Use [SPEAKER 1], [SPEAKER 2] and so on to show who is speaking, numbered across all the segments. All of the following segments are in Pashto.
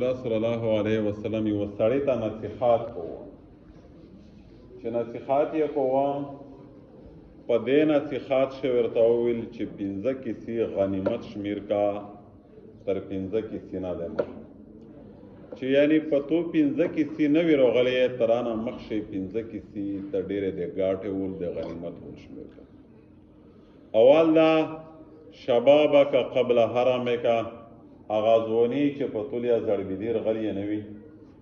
[SPEAKER 1] الله صلی الله علیه وسلم یو سړی ته نصیحت کوو چې نصیحت یې کوو په دې نصیحت شی ورته وویل چې 15 کیسې غنیمت شمیر کا تر 15 کیسې نه دی مخ چې یعنی په تو 15 کیسې نه وي راغلی ترانه مخ شي 15 کیسې ته ډېرې د ګاټې ول د غنیمت ول شمیر کا اول دا شبابک قبل حرمک هغه ځواني چې په تولیا زړبیدیر غلی نه وي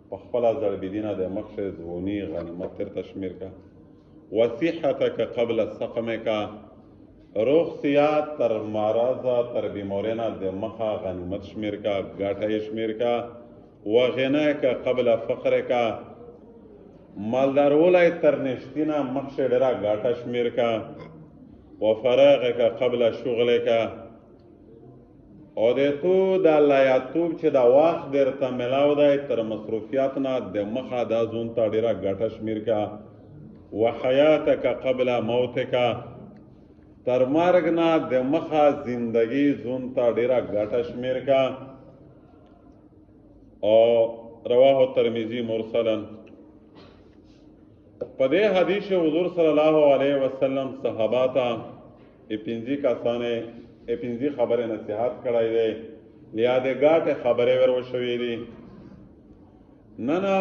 [SPEAKER 1] په خپله زړبیدینه د مخ ځواني غنیمت ترته شمیر کا وصحتک قبل سقمک روغ سیات تر مرضه تر بیمارینه د مخه غنیمت شمیر کا ګاټه شمیر کا وغناک قبل فقرک مالدارولای تر نشتینه مخ ډیره ګاټه شمیر کا وفراغک قبل شغلک او د تو د الله یعقوب چې دا وخت درته ملاو دی تر مصروفیات نه د مخه دا زون ته ډیره ګټه شمیر کا وحیاتک قبل موتک تر مرګ نه د مخه زندگی زون ته ډیره ګټه شمیر کا او رواه ترمذی مرسلا په دې حدیث حضور صلی الله علیه وسلم صحابه ته پنځه کسانه پنځه خبره نصیحت کړای دی لیا د ګاټه خبره ورو شوې دي نه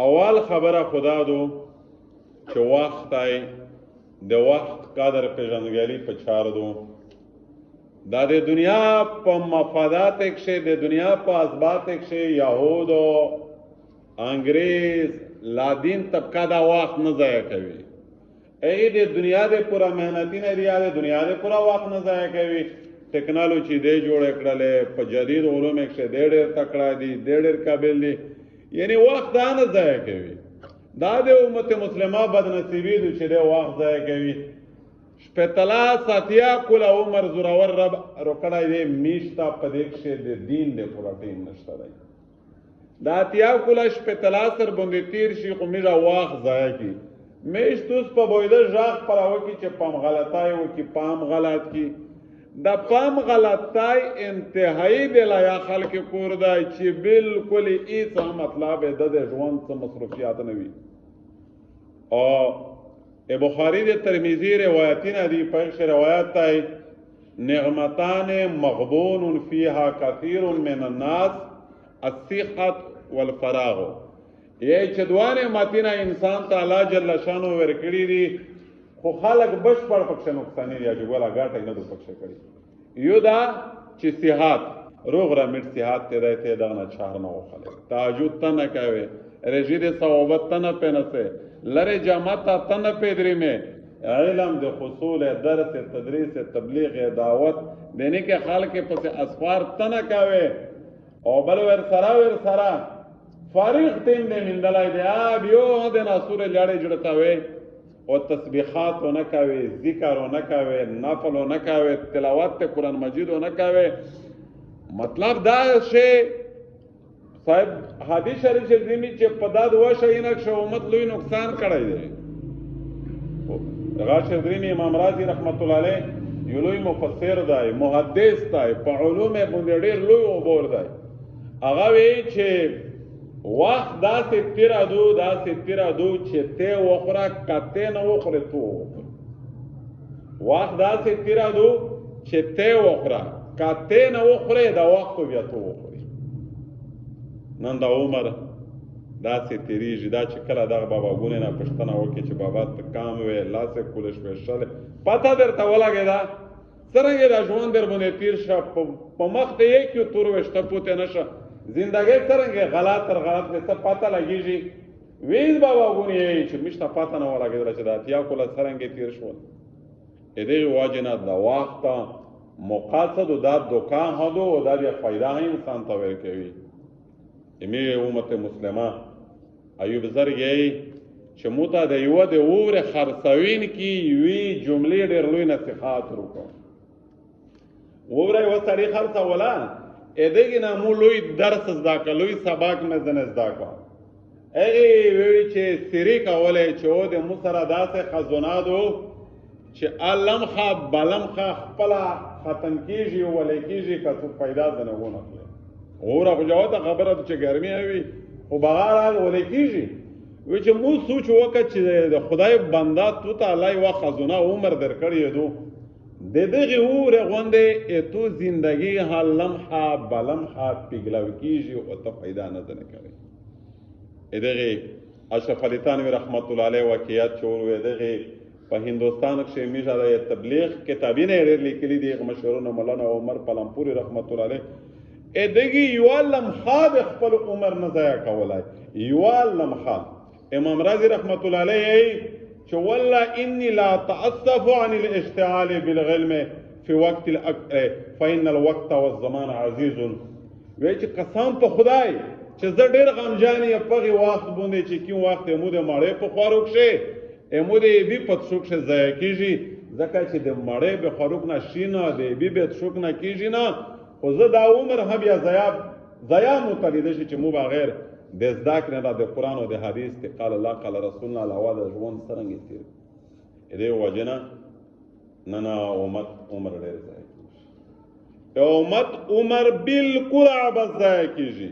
[SPEAKER 1] اول خبره خدا دو چې وخت آی د وخت قدر پیژندګری په چار دو دا د دنیا په مفادات کې د دنیا په اسباب کې يهود او انګريز لادین طبقه دا وخت نه ضایع کوي ای د دنیا د پورا مهنتي نه دی د دنیا د پورا وخت نه ضایع کوي ټیکنالوژي دې جوړ کړلې په جدید علوم کې ډېر تکړه دي ډېر قابل دي یعنی وخت دا نه ضایع کوي دا د امت مسلمه بدنصیبی دي چې د وخت ضایع کوي شپتلا ساتیا کول عمر زورور رب روکړای دی میشتا په دې کې د دین د پورا ټیم نشته دی دا تیا کول شپتلا سر باندې تیر شي خو میرا وخت ضایع کی میش توس په بویده ژغ پراوه کی چې پام غلطای و کی پام غلط کی دا پام غلطای انتهایی د لایا خلک کور دی چې بالکل هیڅ مطلب د ژوند څخه مصروفیات نه وي او بخاری د ترمذی روایتونه دی په روایت تای نعمتان مغبون فيها كثير من الناس الصحه والفراغ یہ چې دوانه ماتینا انسان ته الله جل شانو ورکړي دي خو خلق بشپړ پکښ نقصان لري چې ګولا غاټه نه دوه پکښ کړي یو دا چې صحت روغ را مټ صحت ته راته دا نه چار نه وخله تهجد ته نه کوي رجی د ثوابت ته نه پنسه لره جماعت ته نه پدری می علم د حصول درس تدریس تبلیغ دعوت دینه کې خلق په اسفار ته نه کوي او بل ور سره فارغ تیم دې مندلای دی بيو د ناسور لړې جوړتا وي او تسبیحات نه کوي ذکر نه کوي نفل نه کوي تلاوت قرآن مجید نه کوي مطلب دا شی صاحب حدیث شریف چې پداد و شي نه شو امت لوی نقصان کړی دی غاشر درینی امام رازی رحمت الله علیه یو لوی مفسر دی محدث دی په علوم باندې ډېر لوی عبور دی هغه وی چې وقت داسې تیرا دو چې ته وخوره کته نه وخوره تو وقت داسې تیرا دو چې ته وخوره کته نه وخوره دا وخت بیا تو وخوري نن دا عمر داسې تیریږي دا چې کله دغه باباګونه نه پښتنه وکړي چې بابا ته کام وې لاسه کولش پېښله پته درته ولګی دا څرنګه دا ژوند در باندې تیر شه په مخ ته یې کې تور وشته پوته نشه زندگی څرنګه غلط تر غلط به څه پته لګیږي ویز بابا غونی چې مشته پته نه ولګیدل چې دا تیا کوله څرنګه تیر شو دې واجنه د وخت مقاصد دا دوکان هدو او دا بیا فائدہ انسان ته ورکوي امي امت مسلمه ایوب زرګي چې موته د یو د اور خرڅوین کی وی جملې ډېر لوی نصيحت وکړه وره و سړي خرڅولا ادهګي نامو لوی درس زدا کلوی سبق مې زنه زدا کو ای وی چې سری کوله چې او د مسره داسه خزونادو چې علم خ بلم خ خپل ختم کیږي ولې کیږي که څه پیدا نه ونه اوره خو جواب ته خبره ده چې ګرمي وي خو بغار هغه ولې کېږي وی چې مو سوچ وکړه چې د خدای بنده تو ته الله یوه خزونه عمر درکړی دو د دغې اورې غوندې تو زندگی ها لمحه بلمحه پیګلو کېږي او ته پیدا نه ده نه کوې دغې اشرف علي تانوي رحمت الله علیه واقعیت چې ور وې دغې په هندوستان کښې همیشه د تبلیغ کتابونه یې ډېر لیکلي دي هغه مشهورونه مولانا عمر پلمپوري رحمت الله علیه دغې یوه لمحه د خپل عمر نه ضایع کولی یوه لمحه امام رازي رحمت الله علیه چې والله انی لا تعصف عن الاشتعال بالعلم في وقت الاكل فإن الوقت والزمان عزیز وی چې قسم په خدای چې زه ډېر غمجان یم په هغې وخت باندې چې کوم وخت یې مو د مړۍ په خوارو کښې یې مو د یبي په تشو کښې ضایع کېږي ځکه چې د مړۍ به خوروک نه شي نه د یبي به تشوک نه کېږي نه خو زه دا عمر هم بیا ضایع مو ته لیده شي چې مو بغیر د زده کړې نه د قرآن او د حدیث د قال الله قال رسول الله علاوه د ژوند څرنګه تېر د دې وجې نه نن امت عمر ډېر ضایع کېږي امت عمر بالکل عبث ضایع کېږي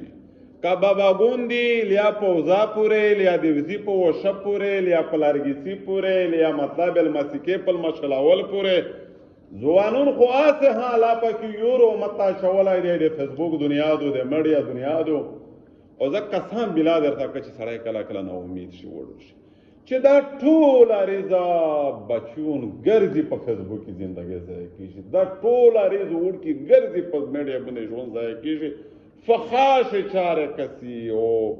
[SPEAKER 1] که بابا ګوندي لیا په اوزا پورې لیا د وزي په وشه پورې لیا په لرګیسي پورې لیا مطلب المسیکې په المشلاول پورې ځوانون خو هسې ها لا پکې یور امت ته اچولی دی د فیسبوک دنیا دو د میډیا دنیا دو او زه قسم بلا درته که چې سړی کله کله نا امید شي وړو شي چې دا ټول عریضه بچون ګرځي په فیسبوک کې زندګي ضایع کېږي دا ټول عریض وړکي ګرځي په میډیا باندې ژوند ضایع کېږي فخاش چارې کسي او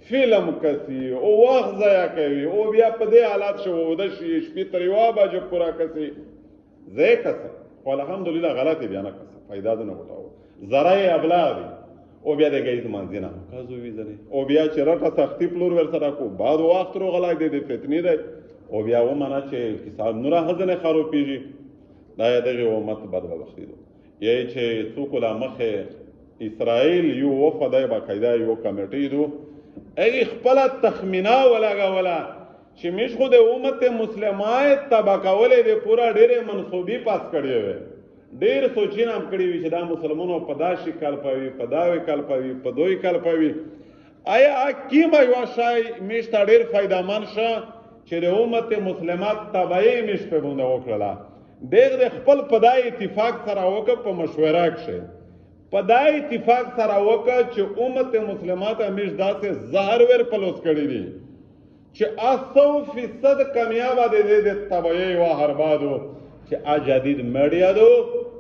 [SPEAKER 1] فلم کسي او وخت ضایع کوي او بیا په دې حالات شو وده شي شپې تر یوه بجې پوره کسي ضایع کسه خو الحمدلله غلط بیا نه کسه پیدا ده نه وټاوه ذرای ابلاغ دي او بیا د ګیز منځي نه کازو ویزنې او بیا چې رټه سختي پلور ورسره کو بعد وخت روغلاک دی د فتنې دی او بیا ومنه چې کتاب نوره هزنې خروپېږي دا یې دغې امت بدبختي ده یعنې چې څوک لا مخې اسرائیل یو وفدی باقاعده یو کمیټۍ دو هغې خپله تخمینه ولګوله چې موږ خو د امت مسلمه تباه کولې د پوره ډېرې منصوبې پاس کړې وې ډېر سوچونه هم کړي وي چې دا مسلمانو په دا شي کلپوي په دا وی کلپوي په دوی کلپوي آیا کومه یوه شی موږ ته ډېر فایدهمند شه چې د امت مسلمات تباهي موږ پرې باندې وکړله ډېر د خپل په دا اتفاق سره وکړه په مشوره کښې په دا اتفاق سره وکړه چې امت مسلمات موږ داسې زهر ور پلوس کړي دي چې 100% کامیابه دی د تباهي یوه هربادو چې جدید میډیا دو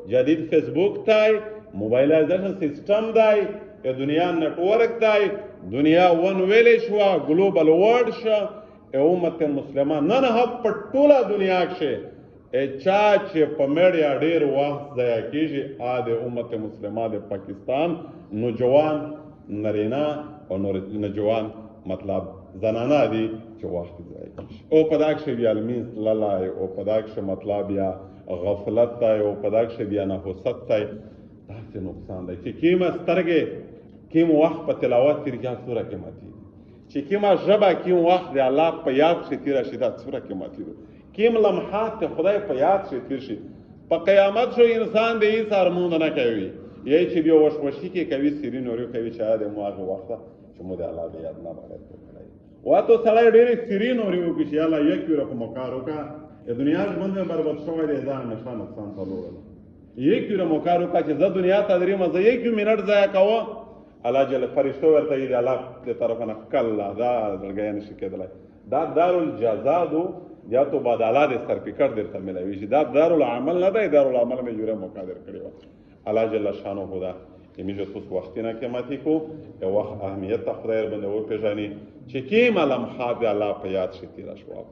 [SPEAKER 1] جدید فیسبوک دی موبایلایزیشن سیستم دی دنیا نیټورک دی دنیا ون ویلی شوه ګلوبل ورلډ شه امت مسلمه نن هم په ټوله دنیا کښې چا چې په میډیا ډېر وخت ضایع کېږي د امت مسلمه د پاکستان نوجوان نرینا او نوجوان مطلب زنانه دي چې وخت ضایع کېږي او په دا کښې بیا لمینځ تللی او په دا کښې مطلب یا غفلت دی او په دا کښې بیا نحوست دی داسې نقصان دی چې کومه سترګې کوم وخت په تلاوت تېر کړي څومره قیمتي دي چې کومه ژبه کوم وخت د الله په یاد کښې تېره شي دا څومره قیمتي دي کوم لمحات د خدای په یاد کښې تېر شي په قیامت شو انسان د هېڅ ارمونه نه کوي یی چې بیا وشوشي کې کوي سیري نوري کوي چې د مو هغه وخته چې مو د الله د یاد نه بغیر کړی واته سړی ډېرې سیري نوري وکړي چې الله یک ویره خو مو کار وکړه د دنیا ژوند مې برباد شوی دی ځان نشه نقصان ته وړلی یک ویره مو کار وکړه چې زه دنیا ته درېمه زه یک منټ ضایع کوم الله جل فرشتو ورته وي د الله د طرفه نه کله دا زړګی نه شي کېدلی دا دارالجزا دو یا تو بعد الله د سرپیکټ درته میلاوي شي دا دارالعمل نه دی دارالعمل مې جوړه مقادر کړې وه الله جل شانه خدا میجو اوس وختونه قیمتي کو یو وخت اهمیت ته خدای باندې وپېژني چې کومه لمحه د الله په یاد شي تېره شوه